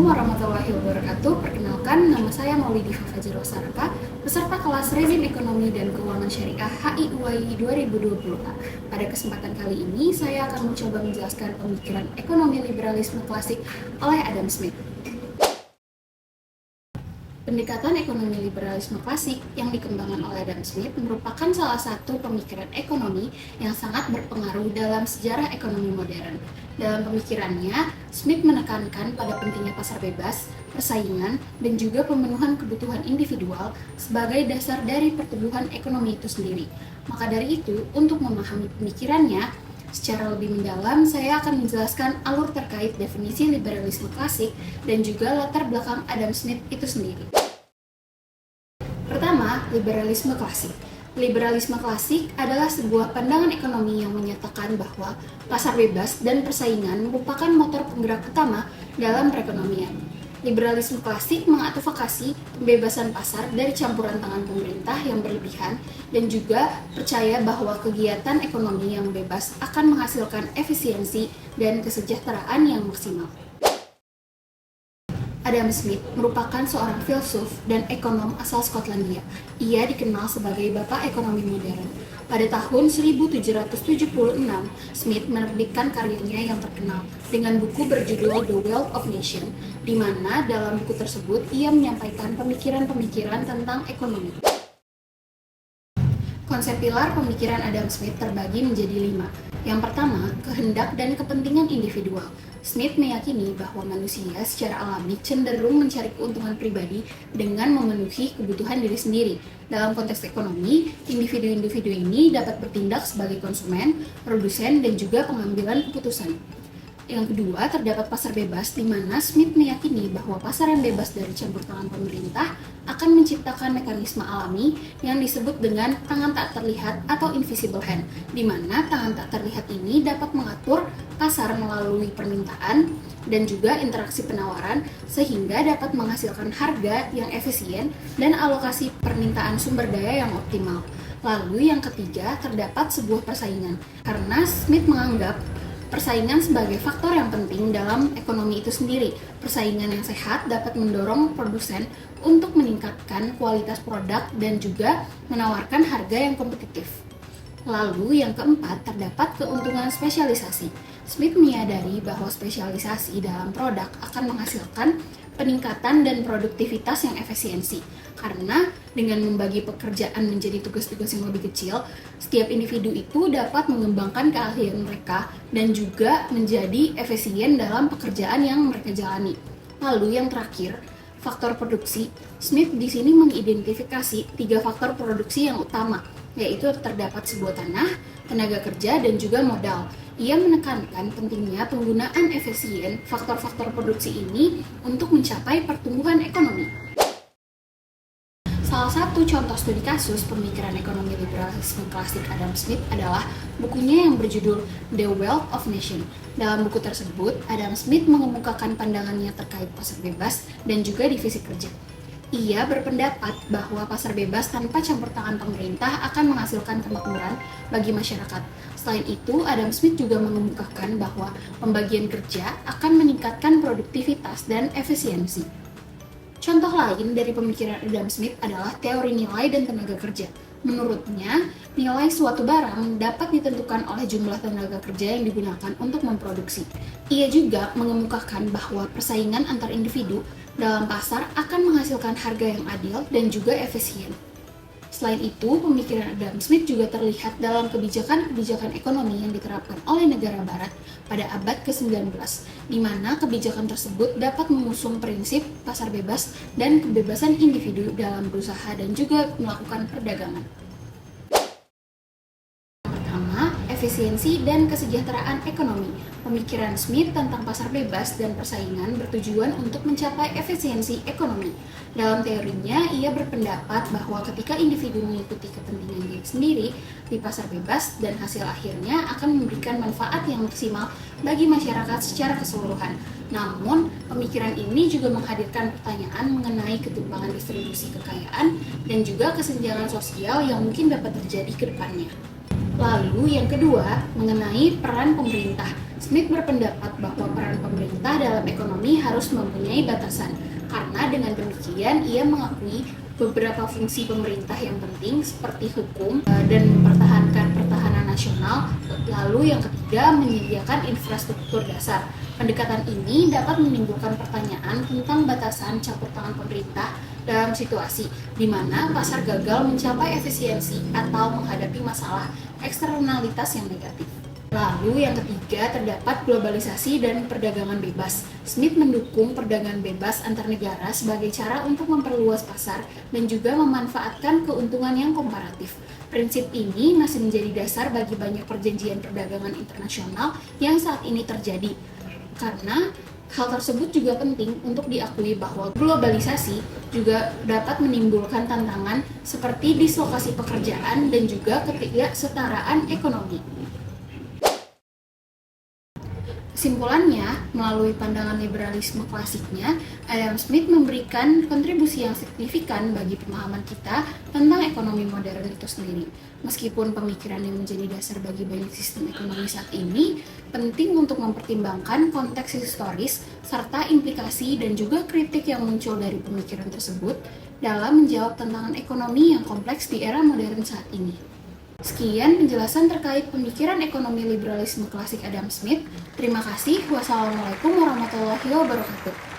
Assalamualaikum warahmatullahi wabarakatuh. Perkenalkan, nama saya Maulidi Fajro Saraka, peserta kelas Rezim Ekonomi dan Keuangan Syariah HIUAI 2020. Pada kesempatan kali ini, saya akan mencoba menjelaskan pemikiran ekonomi liberalisme klasik oleh Adam Smith. Pendekatan ekonomi liberalisme klasik yang dikembangkan oleh Adam Smith merupakan salah satu pemikiran ekonomi yang sangat berpengaruh dalam sejarah ekonomi modern. Dalam pemikirannya, Smith menekankan pada pentingnya pasar bebas, persaingan, dan juga pemenuhan kebutuhan individual sebagai dasar dari pertumbuhan ekonomi itu sendiri. Maka dari itu, untuk memahami pemikirannya secara lebih mendalam, saya akan menjelaskan alur terkait definisi liberalisme klasik dan juga latar belakang Adam Smith itu sendiri. Pertama, liberalisme klasik. Liberalisme klasik adalah sebuah pandangan ekonomi yang menyatakan bahwa pasar bebas dan persaingan merupakan motor penggerak utama dalam perekonomian. Liberalisme klasik mengadvokasi pembebasan pasar dari campuran tangan pemerintah yang berlebihan dan juga percaya bahwa kegiatan ekonomi yang bebas akan menghasilkan efisiensi dan kesejahteraan yang maksimal. Adam Smith merupakan seorang filsuf dan ekonom asal Skotlandia. Ia dikenal sebagai Bapak Ekonomi Modern. Pada tahun 1776, Smith menerbitkan karyanya yang terkenal dengan buku berjudul The Wealth of Nations, di mana dalam buku tersebut ia menyampaikan pemikiran-pemikiran tentang ekonomi. Konsep pilar pemikiran Adam Smith terbagi menjadi 5. Yang pertama, kehendak dan kepentingan individual. Smith meyakini bahwa manusia secara alami cenderung mencari keuntungan pribadi dengan memenuhi kebutuhan diri sendiri. Dalam konteks ekonomi, individu-individu ini dapat bertindak sebagai konsumen, produsen, dan juga pengambilan keputusan. Yang kedua, terdapat pasar bebas, di mana Smith meyakini bahwa pasar yang bebas dari campur tangan pemerintah akan menciptakan mekanisme alami yang disebut dengan tangan tak terlihat atau invisible hand, di mana tangan tak terlihat ini dapat mengatur pasar melalui permintaan dan juga interaksi penawaran sehingga dapat menghasilkan harga yang efisien dan alokasi permintaan sumber daya yang optimal. Lalu yang ketiga, terdapat sebuah persaingan, karena Smith menganggap persaingan sebagai faktor yang penting dalam ekonomi itu sendiri. Persaingan yang sehat dapat mendorong produsen untuk meningkatkan kualitas produk dan juga menawarkan harga yang kompetitif. Lalu yang keempat, terdapat keuntungan spesialisasi. Smith menyadari bahwa spesialisasi dalam produk akan menghasilkan peningkatan dan produktivitas yang efisiensi. Karena dengan membagi pekerjaan menjadi tugas-tugas yang lebih kecil, setiap individu itu dapat mengembangkan keahlian mereka dan juga menjadi efisien dalam pekerjaan yang mereka jalani. Lalu yang terakhir, faktor produksi. Smith di sini mengidentifikasi 3 faktor produksi yang utama, yaitu terdapat sebuah tanah, tenaga kerja, dan juga modal. Ia menekankan pentingnya penggunaan efisien faktor-faktor produksi ini untuk mencapai pertumbuhan ekonomi. Salah satu contoh studi kasus pemikiran ekonomi liberalisme klasik Adam Smith adalah bukunya yang berjudul The Wealth of Nations. Dalam buku tersebut, Adam Smith mengemukakan pandangannya terkait pasar bebas dan juga divisi kerja. Ia berpendapat bahwa pasar bebas tanpa campur tangan pemerintah akan menghasilkan kemakmuran bagi masyarakat. Selain itu, Adam Smith juga mengemukakan bahwa pembagian kerja akan meningkatkan produktivitas dan efisiensi. Contoh lain dari pemikiran Adam Smith adalah teori nilai dan tenaga kerja. Menurutnya, nilai suatu barang dapat ditentukan oleh jumlah tenaga kerja yang digunakan untuk memproduksi. Ia juga mengemukakan bahwa persaingan antar individu dalam pasar akan menghasilkan harga yang adil dan juga efisien. Selain itu, pemikiran Adam Smith juga terlihat dalam kebijakan-kebijakan ekonomi yang diterapkan oleh negara barat pada abad ke-19, di mana kebijakan tersebut dapat mengusung prinsip pasar bebas dan kebebasan individu dalam berusaha dan juga melakukan perdagangan. Pertama, efisiensi dan kesejahteraan ekonomi. Pemikiran Smith tentang pasar bebas dan persaingan bertujuan untuk mencapai efisiensi ekonomi. Dalam teorinya, ia berpendapat bahwa ketika individu mengikuti kepentingan diri sendiri di pasar bebas dan hasil akhirnya akan memberikan manfaat yang maksimal bagi masyarakat secara keseluruhan. Namun, pemikiran ini juga menghadirkan pertanyaan mengenai ketimpangan distribusi kekayaan dan juga kesenjangan sosial yang mungkin dapat terjadi ke depannya. Lalu yang kedua, mengenai peran pemerintah. Smith berpendapat bahwa peran pemerintah dalam ekonomi harus mempunyai batasan, karena dengan demikian ia mengakui beberapa fungsi pemerintah yang penting seperti hukum dan mempertahankan pertahanan nasional. Lalu yang ketiga, menyediakan infrastruktur dasar. Pendekatan ini dapat menimbulkan pertanyaan tentang batasan campur tangan pemerintah dalam situasi di mana pasar gagal mencapai efisiensi atau menghadapi masalah eksternalitas yang negatif. Lalu yang ketiga, terdapat globalisasi dan perdagangan bebas. Smith mendukung perdagangan bebas antar negara sebagai cara untuk memperluas pasar dan juga memanfaatkan keuntungan yang komparatif. Prinsip ini masih menjadi dasar bagi banyak perjanjian perdagangan internasional yang saat ini terjadi. Karena hal tersebut juga penting untuk diakui bahwa globalisasi juga dapat menimbulkan tantangan seperti dislokasi pekerjaan dan juga ketidaksetaraan ekonomi. Kesimpulannya, melalui pandangan liberalisme klasiknya, Adam Smith memberikan kontribusi yang signifikan bagi pemahaman kita tentang ekonomi modern itu sendiri. Meskipun pemikiran yang menjadi dasar bagi banyak sistem ekonomi saat ini, penting untuk mempertimbangkan konteks historis serta implikasi dan juga kritik yang muncul dari pemikiran tersebut dalam menjawab tantangan ekonomi yang kompleks di era modern saat ini. Sekian penjelasan terkait pemikiran ekonomi liberalisme klasik Adam Smith. Terima kasih. Wassalamualaikum warahmatullahi wabarakatuh.